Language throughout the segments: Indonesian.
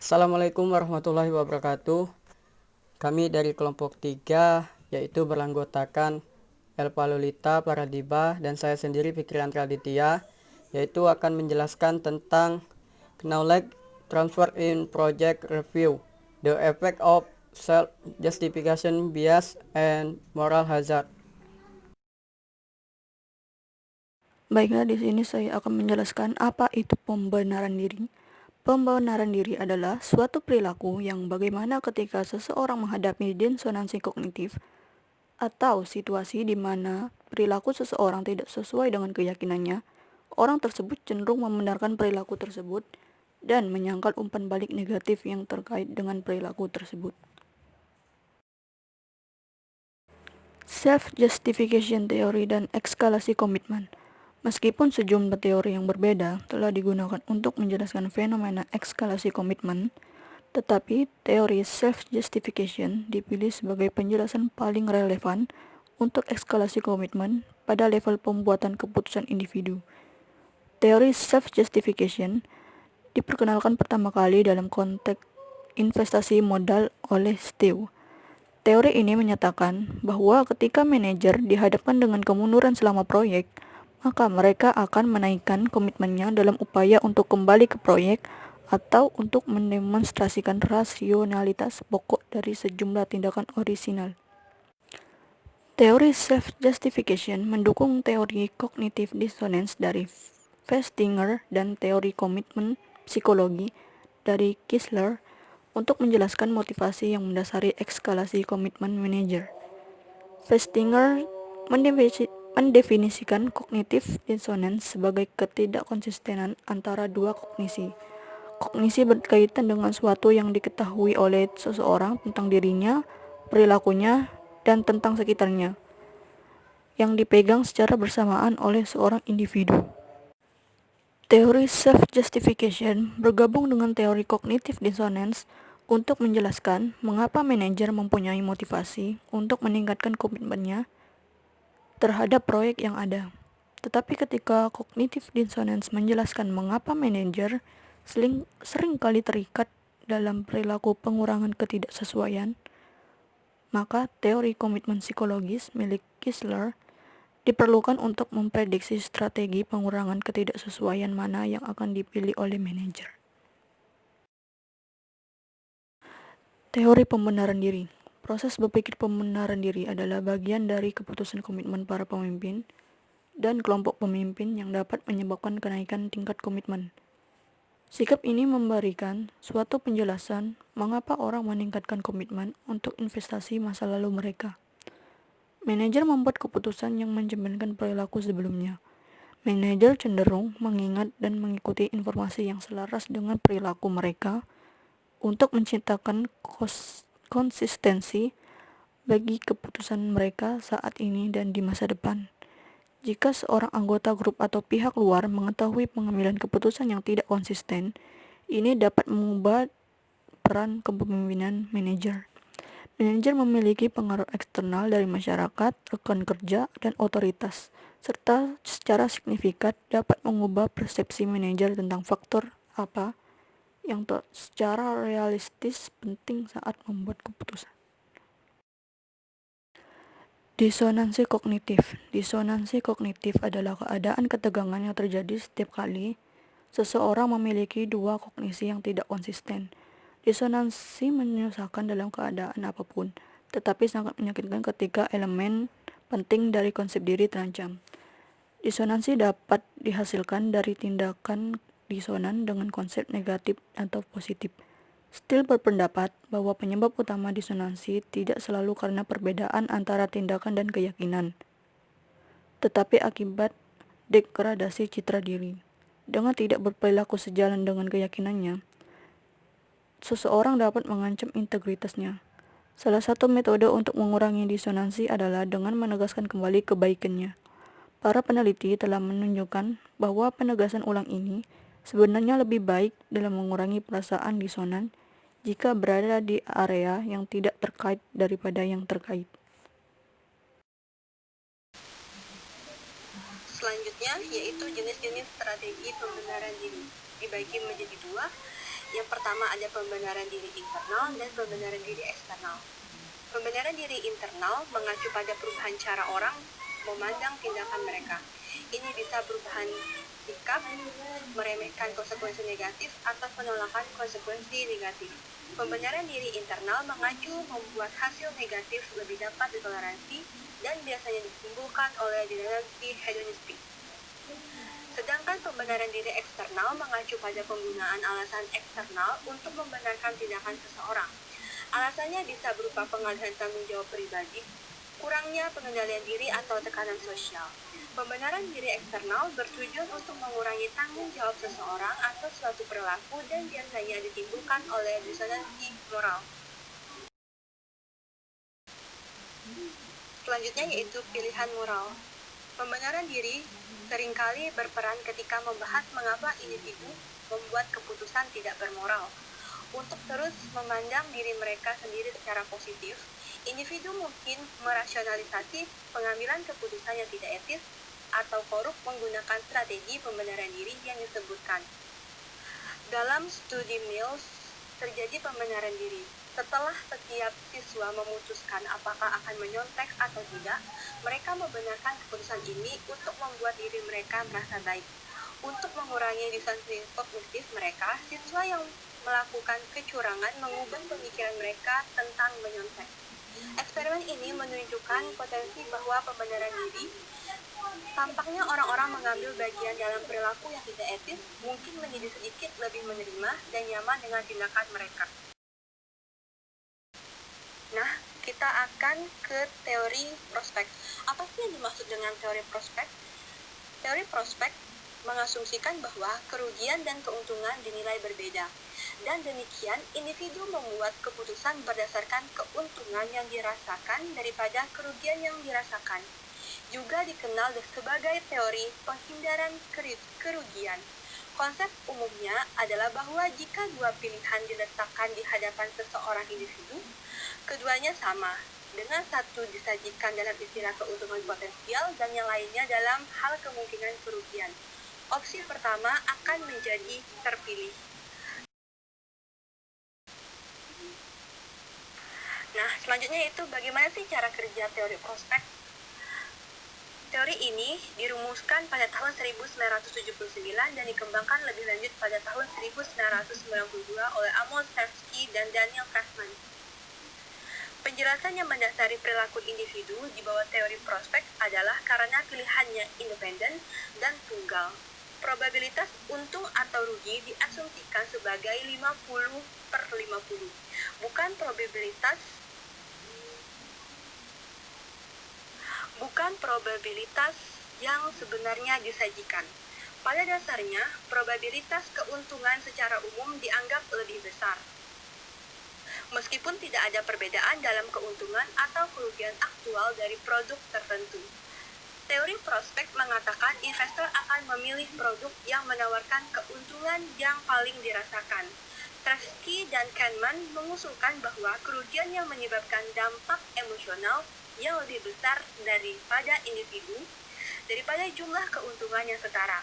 Assalamualaikum warahmatullahi wabarakatuh. Kami dari kelompok 3, yaitu beranggotakan Elva Lolita Paradiba dan saya sendiri Fikrian Raditya, yaitu akan menjelaskan tentang knowledge transfer in project review, the effect of self-justification bias and moral hazard. Baiklah, di sini saya akan menjelaskan apa itu pembenaran diri. Pembenaran diri adalah suatu perilaku yang bagaimana ketika seseorang menghadapi disonansi kognitif atau situasi di mana perilaku seseorang tidak sesuai dengan keyakinannya, orang tersebut cenderung membenarkan perilaku tersebut dan menyangkal umpan balik negatif yang terkait dengan perilaku tersebut. Self-justification teori dan eskalasi komitmen. Meskipun sejumlah teori yang berbeda telah digunakan untuk menjelaskan fenomena eskalasi komitmen, tetapi teori self-justification dipilih sebagai penjelasan paling relevan untuk eskalasi komitmen pada level pembuatan keputusan individu. Teori self-justification diperkenalkan pertama kali dalam konteks investasi modal oleh Steve. Teori ini menyatakan bahwa ketika manajer dihadapkan dengan kemunduran selama proyek, maka mereka akan menaikkan komitmennya dalam upaya untuk kembali ke proyek atau untuk mendemonstrasikan rasionalitas pokok dari sejumlah tindakan orisinal. Teori self-justification mendukung teori cognitive dissonance dari Festinger dan teori komitmen psikologi dari Kistler untuk menjelaskan motivasi yang mendasari eskalasi komitmen manajer. Festinger mendefinisikan cognitive dissonance sebagai ketidakkonsistenan antara dua kognisi. Kognisi berkaitan dengan suatu yang diketahui oleh seseorang tentang dirinya, perilakunya, dan tentang sekitarnya, yang dipegang secara bersamaan oleh seorang individu. Teori self-justification bergabung dengan teori cognitive dissonance untuk menjelaskan mengapa manajer mempunyai motivasi untuk meningkatkan komitmennya terhadap proyek yang ada. Tetapi ketika cognitive dissonance menjelaskan mengapa manajer sering kali terikat dalam perilaku pengurangan ketidaksesuaian, maka teori komitmen psikologis milik Kistler diperlukan untuk memprediksi strategi pengurangan ketidaksesuaian mana yang akan dipilih oleh manajer. Teori pembenaran diri. Proses berpikir pembenaran diri adalah bagian dari keputusan komitmen para pemimpin dan kelompok pemimpin yang dapat menyebabkan kenaikan tingkat komitmen. Sikap ini memberikan suatu penjelasan mengapa orang meningkatkan komitmen untuk investasi masa lalu mereka. Manajer membuat keputusan yang mencerminkan perilaku sebelumnya. Manajer cenderung mengingat dan mengikuti informasi yang selaras dengan perilaku mereka untuk menciptakan konsistensi bagi keputusan mereka saat ini dan di masa depan. Jika seorang anggota grup atau pihak luar mengetahui pengambilan keputusan yang tidak konsisten, ini dapat mengubah peran kepemimpinan manajer. Manajer memiliki pengaruh eksternal dari masyarakat, rekan kerja, dan otoritas, serta secara signifikan dapat mengubah persepsi manajer tentang faktor apa yang secara realistis penting saat membuat keputusan. Disonansi kognitif. Disonansi kognitif adalah keadaan ketegangan yang terjadi setiap kali seseorang memiliki dua kognisi yang tidak konsisten. Disonansi menyusahkan dalam keadaan apapun, tetapi sangat menyakitkan ketika elemen penting dari konsep diri terancam. Disonansi dapat dihasilkan dari tindakan disonan dengan konsep negatif atau positif. Steele berpendapat bahwa penyebab utama disonansi tidak selalu karena perbedaan antara tindakan dan keyakinan, tetapi akibat degradasi citra diri. Dengan tidak berperilaku sejalan dengan keyakinannya, seseorang dapat mengancam integritasnya. Salah satu metode untuk mengurangi disonansi adalah dengan menegaskan kembali kebaikannya. Para peneliti telah menunjukkan bahwa penegasan ulang ini sebenarnya lebih baik dalam mengurangi perasaan disonan jika berada di area yang tidak terkait daripada yang terkait. Selanjutnya yaitu jenis-jenis strategi pembenaran diri, dibagi menjadi dua, Yang pertama ada pembenaran diri internal dan pembenaran diri eksternal. Pembenaran diri internal mengacu pada perubahan cara orang memandang tindakan mereka. Ini bisa perubahan sikap, meremehkan konsekuensi negatif, atau penolakan konsekuensi negatif. Pembenaran diri internal mengacu membuat hasil negatif lebih dapat ditoleransi dan biasanya ditimbulkan oleh dinamika hedonistik. Sedangkan pembenaran diri eksternal mengacu pada penggunaan alasan eksternal untuk membenarkan tindakan seseorang. Alasannya bisa berupa pengalihan tanggung jawab pribadi, kurangnya pengendalian diri atau tekanan sosial. Pembenaran diri eksternal bertujuan untuk mengurangi tanggung jawab seseorang atau suatu perilaku dan biasanya ditimbulkan oleh disonansi moral. Selanjutnya yaitu pilihan moral. Pembenaran diri seringkali berperan ketika membahas mengapa individu membuat keputusan tidak bermoral. Untuk terus memandang diri mereka sendiri secara positif, individu mungkin merasionalisasi pengambilan keputusan yang tidak etis atau korup menggunakan strategi pembenaran diri yang disebutkan. Dalam studi Mills, terjadi pembenaran diri. Setelah setiap siswa memutuskan apakah akan menyontek atau tidak, mereka membenarkan keputusan ini untuk membuat diri mereka merasa baik. Untuk mengurangi disonansi kognitif mereka, siswa yang melakukan kecurangan mengubah pemikiran mereka tentang menyontek. Eksperimen ini menunjukkan potensi bahwa pembenaran diri tampaknya orang-orang mengambil bagian dalam perilaku yang tidak etis mungkin menjadi sedikit lebih menerima dan nyaman dengan tindakan mereka. Nah, kita akan ke teori prospek. Apa sih yang dimaksud dengan teori prospek? Teori prospek mengasumsikan bahwa kerugian dan keuntungan dinilai berbeda. Dan demikian, individu membuat keputusan berdasarkan keuntungan yang dirasakan daripada kerugian yang dirasakan. Juga dikenal sebagai teori penghindaran kerugian. Konsep umumnya adalah bahwa jika dua pilihan diletakkan di hadapan seseorang individu, keduanya sama, dengan satu disajikan dalam istilah keuntungan potensial dan yang lainnya dalam hal kemungkinan kerugian. Opsi pertama akan menjadi terpilih. Nah, selanjutnya itu bagaimana sih cara kerja teori prospek? Teori ini dirumuskan pada tahun 1979 dan dikembangkan lebih lanjut pada tahun 1992 oleh Amos Tversky dan Daniel Kahneman. Penjelasan yang mendasari perilaku individu di bawah teori prospek adalah karena pilihannya independen dan tunggal. Probabilitas untung atau rugi diasumsikan sebagai 50/50, bukan probabilitas yang sebenarnya disajikan. Pada dasarnya, probabilitas keuntungan secara umum dianggap lebih besar. Meskipun tidak ada perbedaan dalam keuntungan atau kerugian aktual dari produk tertentu. Teori prospek mengatakan investor akan memilih produk yang menawarkan keuntungan yang paling dirasakan. Tversky dan Kahneman mengusulkan bahwa kerugian yang menyebabkan dampak emosional yang lebih besar daripada jumlah keuntungan yang setara.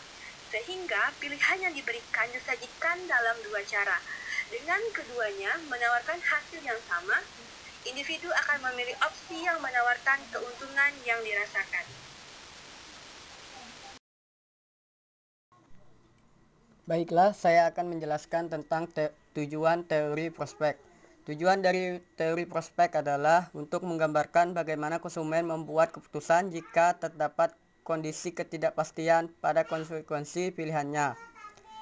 Sehingga pilihan yang diberikan disajikan dalam dua cara. Dengan keduanya menawarkan hasil yang sama, individu akan memilih opsi yang menawarkan keuntungan yang dirasakan. Baiklah, saya akan menjelaskan tentang tujuan teori prospek. Tujuan dari teori prospek adalah untuk menggambarkan bagaimana konsumen membuat keputusan jika terdapat kondisi ketidakpastian pada konsekuensi pilihannya.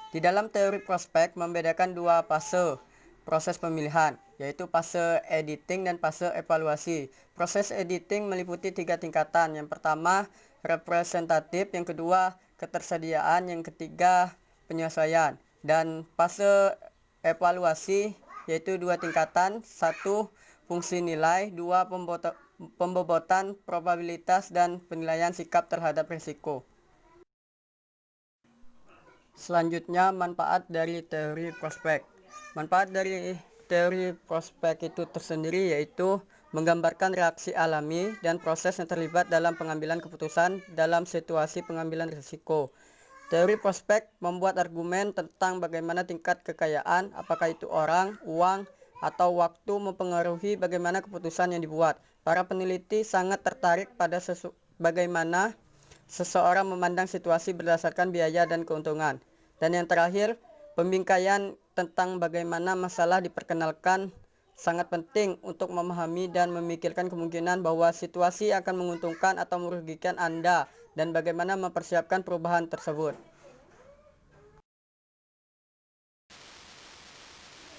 Di dalam teori prospek membedakan dua fase proses pemilihan, yaitu fase editing dan fase evaluasi. Proses editing meliputi 3 tingkatan. Yang pertama, representatif, yang kedua, ketersediaan, yang ketiga, penyesuaian. Dan fase evaluasi yaitu 2 tingkatan, 1 fungsi nilai, 2 pembobotan probabilitas dan penilaian sikap terhadap risiko. Selanjutnya, manfaat dari teori prospek. Manfaat dari teori prospek itu tersendiri yaitu menggambarkan reaksi alami dan proses yang terlibat dalam pengambilan keputusan dalam situasi pengambilan risiko. Teori prospek membuat argumen tentang bagaimana tingkat kekayaan, apakah itu orang, uang, atau waktu mempengaruhi bagaimana keputusan yang dibuat. Para peneliti sangat tertarik pada bagaimana seseorang memandang situasi berdasarkan biaya dan keuntungan. Dan yang terakhir, pembingkaian tentang bagaimana masalah diperkenalkan sangat penting untuk memahami dan memikirkan kemungkinan bahwa situasi akan menguntungkan atau merugikan Anda dan bagaimana mempersiapkan perubahan tersebut.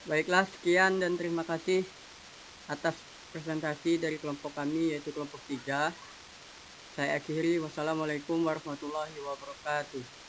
Baiklah, sekian dan terima kasih atas presentasi dari kelompok kami, yaitu kelompok 3. Saya akhiri, wassalamualaikum warahmatullahi wabarakatuh.